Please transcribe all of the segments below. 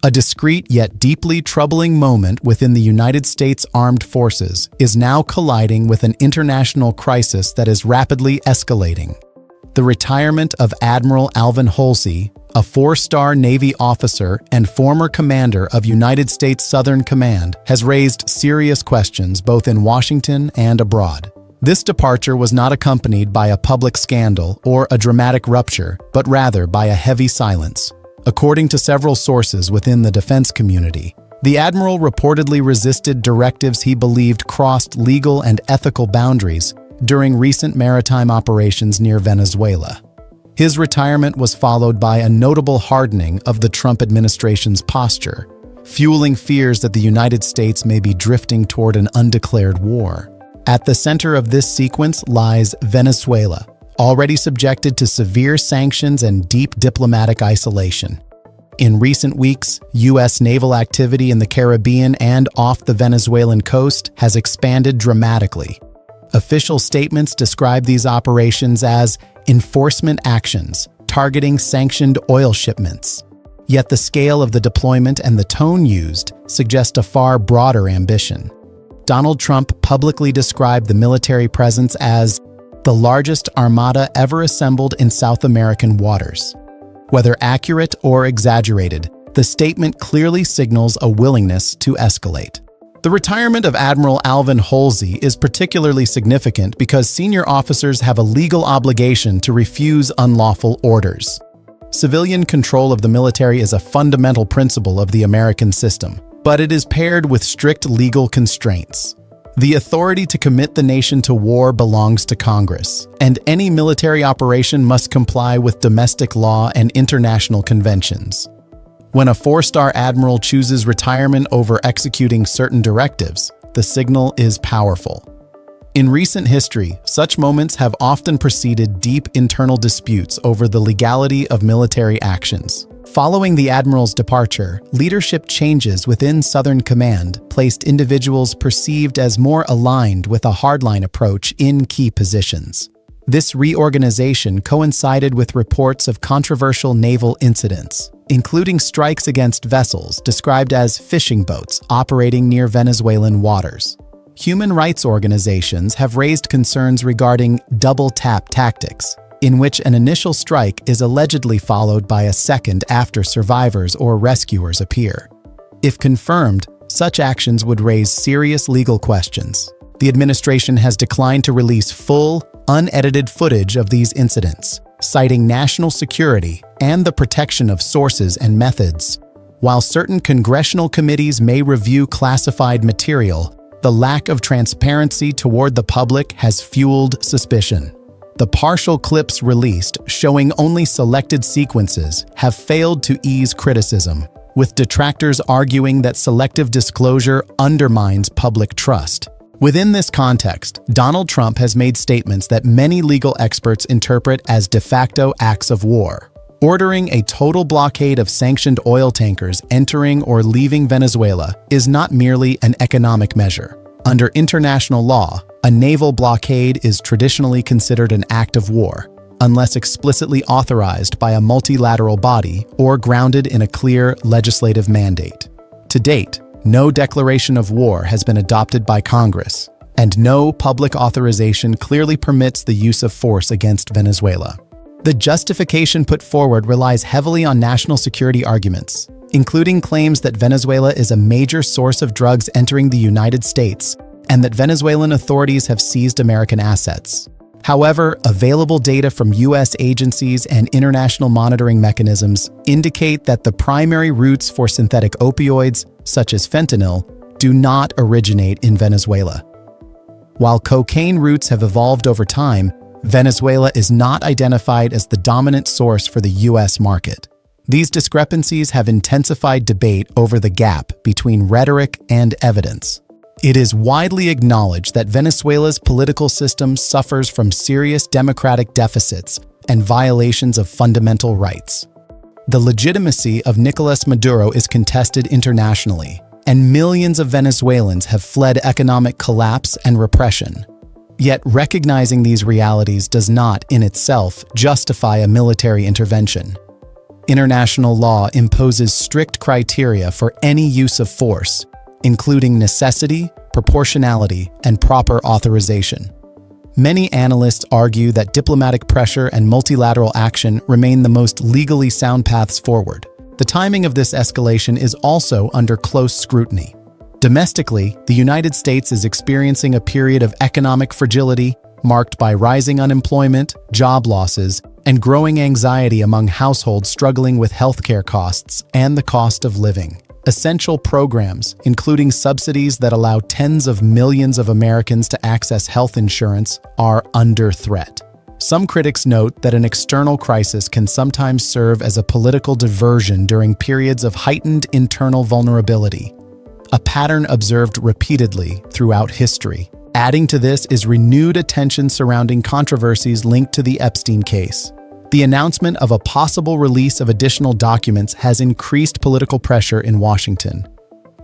A discrete yet deeply troubling moment within the United States Armed Forces is now colliding with an international crisis that is rapidly escalating. The retirement of Admiral Alvin Holsey, a four-star Navy officer and former commander of United States Southern Command, has raised serious questions both in Washington and abroad. This departure was not accompanied by a public scandal or a dramatic rupture, but rather by a heavy silence. According to several sources within the defense community, the admiral reportedly resisted directives he believed crossed legal and ethical boundaries during recent maritime operations near Venezuela. His retirement was followed by a notable hardening of the Trump administration's posture, fueling fears that the United States may be drifting toward an undeclared war. At the center of this sequence lies Venezuela, already subjected to severe sanctions and deep diplomatic isolation. In recent weeks, U.S. naval activity in the Caribbean and off the Venezuelan coast has expanded dramatically. Official statements describe these operations as enforcement actions targeting sanctioned oil shipments. Yet the scale of the deployment and the tone used suggest a far broader ambition. Donald Trump publicly described the military presence as the largest armada ever assembled in South American waters. Whether accurate or exaggerated, the statement clearly signals a willingness to escalate. The retirement of Admiral Alvin Holsey is particularly significant because senior officers have a legal obligation to refuse unlawful orders. Civilian control of the military is a fundamental principle of the American system, but it is paired with strict legal constraints. The authority to commit the nation to war belongs to Congress, and any military operation must comply with domestic law and international conventions. When a four-star admiral chooses retirement over executing certain directives, the signal is powerful. In recent history, such moments have often preceded deep internal disputes over the legality of military actions. Following the admiral's departure, leadership changes within Southern Command placed individuals perceived as more aligned with a hardline approach in key positions. This reorganization coincided with reports of controversial naval incidents, including strikes against vessels described as fishing boats operating near Venezuelan waters. Human rights organizations have raised concerns regarding double-tap tactics, in which an initial strike is allegedly followed by a second after survivors or rescuers appear. If confirmed, such actions would raise serious legal questions. The administration has declined to release full, unedited footage of these incidents, citing national security and the protection of sources and methods. While certain congressional committees may review classified material, the lack of transparency toward the public has fueled suspicion. The partial clips released, showing only selected sequences, have failed to ease criticism, with detractors arguing that selective disclosure undermines public trust. Within this context, Donald Trump has made statements that many legal experts interpret as de facto acts of war. Ordering a total blockade of sanctioned oil tankers entering or leaving Venezuela is not merely an economic measure. Under international law, a naval blockade is traditionally considered an act of war, unless explicitly authorized by a multilateral body or grounded in a clear legislative mandate. To date, no declaration of war has been adopted by Congress, and no public authorization clearly permits the use of force against Venezuela. The justification put forward relies heavily on national security arguments, including claims that Venezuela is a major source of drugs entering the United States and that Venezuelan authorities have seized American assets. However, available data from U.S. agencies and international monitoring mechanisms indicate that the primary routes for synthetic opioids, such as fentanyl, do not originate in Venezuela. While cocaine routes have evolved over time, Venezuela is not identified as the dominant source for the U.S. market. These discrepancies have intensified debate over the gap between rhetoric and evidence. It is widely acknowledged that Venezuela's political system suffers from serious democratic deficits and violations of fundamental rights. The legitimacy of Nicolas Maduro is contested internationally, and millions of Venezuelans have fled economic collapse and repression. Yet recognizing these realities does not, in itself, justify a military intervention. International law imposes strict criteria for any use of force, including necessity, proportionality, and proper authorization. Many analysts argue that diplomatic pressure and multilateral action remain the most legally sound paths forward. The timing of this escalation is also under close scrutiny. Domestically, the United States is experiencing a period of economic fragility marked by rising unemployment, job losses, and growing anxiety among households struggling with healthcare costs and the cost of living. Essential programs, including subsidies that allow tens of millions of Americans to access health insurance, are under threat. Some critics note that an external crisis can sometimes serve as a political diversion during periods of heightened internal vulnerability, a pattern observed repeatedly throughout history. Adding to this is renewed attention surrounding controversies linked to the Epstein case. The announcement of a possible release of additional documents has increased political pressure in Washington.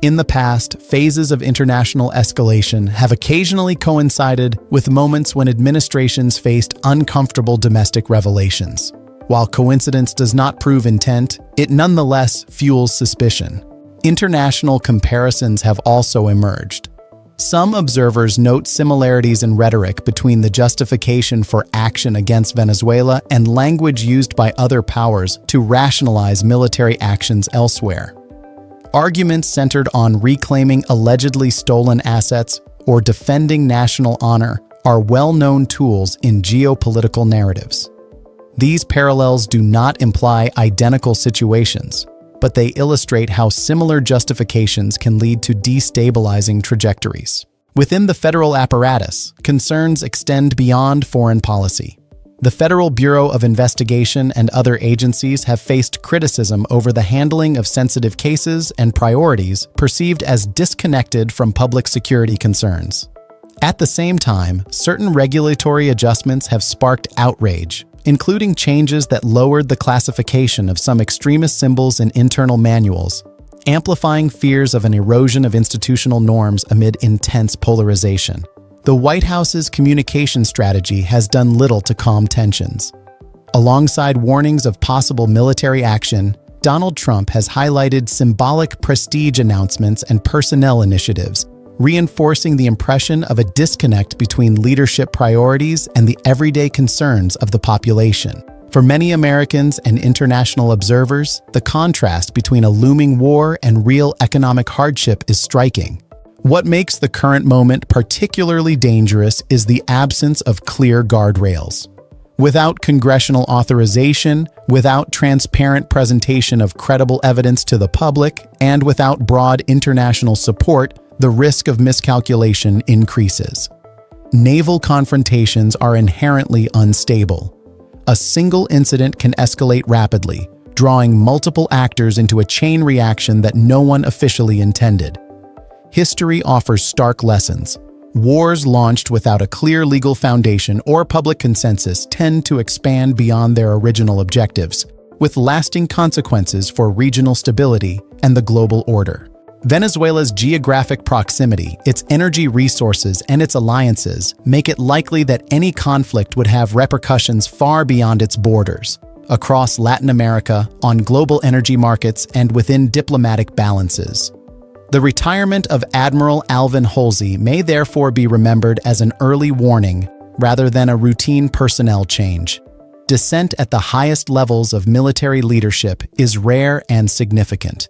In the past, phases of international escalation have occasionally coincided with moments when administrations faced uncomfortable domestic revelations. While coincidence does not prove intent, it nonetheless fuels suspicion. International comparisons have also emerged. Some observers note similarities in rhetoric between the justification for action against Venezuela and language used by other powers to rationalize military actions elsewhere. Arguments centered on reclaiming allegedly stolen assets or defending national honor are well-known tools in geopolitical narratives. These parallels do not imply identical situations, but they illustrate how similar justifications can lead to destabilizing trajectories. Within the federal apparatus, concerns extend beyond foreign policy. The Federal Bureau of Investigation and other agencies have faced criticism over the handling of sensitive cases and priorities perceived as disconnected from public security concerns. At the same time, certain regulatory adjustments have sparked outrage, including changes that lowered the classification of some extremist symbols in internal manuals, amplifying fears of an erosion of institutional norms amid intense polarization. The White House's communication strategy has done little to calm tensions. Alongside warnings of possible military action, Donald Trump has highlighted symbolic prestige announcements and personnel initiatives, reinforcing the impression of a disconnect between leadership priorities and the everyday concerns of the population. For many Americans and international observers, the contrast between a looming war and real economic hardship is striking. What makes the current moment particularly dangerous is the absence of clear guardrails. Without congressional authorization, without transparent presentation of credible evidence to the public, and without broad international support, the risk of miscalculation increases. Naval confrontations are inherently unstable. A single incident can escalate rapidly, drawing multiple actors into a chain reaction that no one officially intended. History offers stark lessons. Wars launched without a clear legal foundation or public consensus tend to expand beyond their original objectives, with lasting consequences for regional stability and the global order. Venezuela's geographic proximity, its energy resources, and its alliances make it likely that any conflict would have repercussions far beyond its borders, across Latin America, on global energy markets, and within diplomatic balances. The retirement of Admiral Alvin Holsey may therefore be remembered as an early warning rather than a routine personnel change. Dissent at the highest levels of military leadership is rare and significant.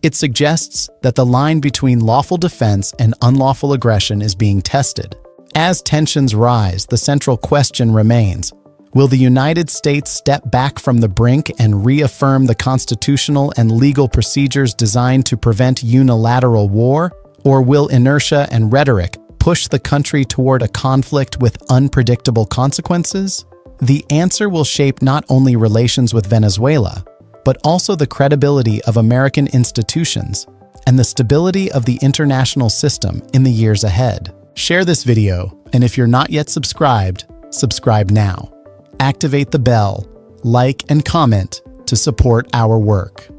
It suggests that the line between lawful defense and unlawful aggression is being tested. As tensions rise, the central question remains: will the United States step back from the brink and reaffirm the constitutional and legal procedures designed to prevent unilateral war, or will inertia and rhetoric push the country toward a conflict with unpredictable consequences? The answer will shape not only relations with Venezuela, but also the credibility of American institutions and the stability of the international system in the years ahead. Share this video, and if you're not yet subscribed, subscribe now. Activate the bell, like, and comment to support our work.